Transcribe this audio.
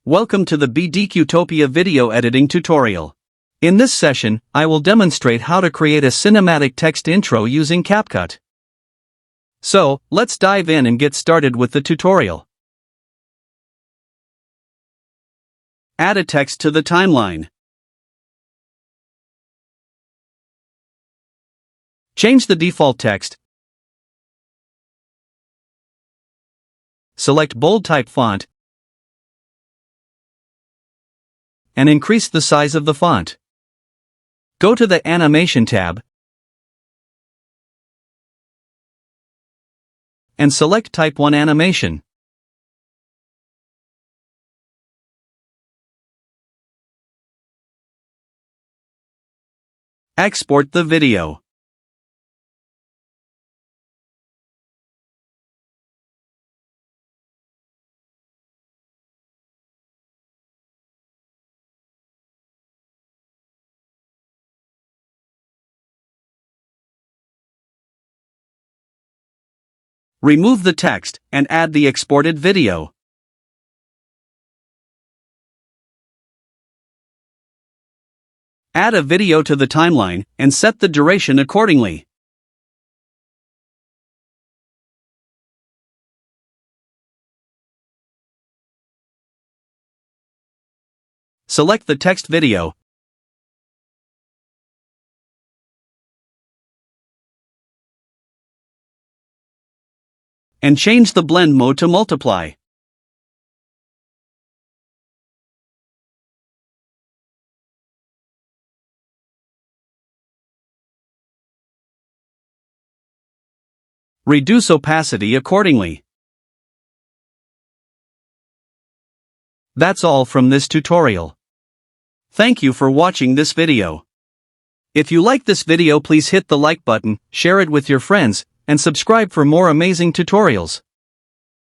Welcome to the BDQtopia video editing tutorial. In this session, I will demonstrate how to create a cinematic text intro using CapCut. So, let's dive in and get started with the tutorial. Add a text to the timeline. Change the default text. Select bold type font and increase the size of the font. Go to the Animation tab and select Type 1 Animation. Export the video. Remove the text and add the exported video. Add a video to the timeline and set the duration accordingly. Select the text video and change the blend mode to multiply. Reduce opacity accordingly. That's all from this tutorial. Thank you for watching this video. If you like this video, please hit the like button, share it with your friends, and subscribe for more amazing tutorials.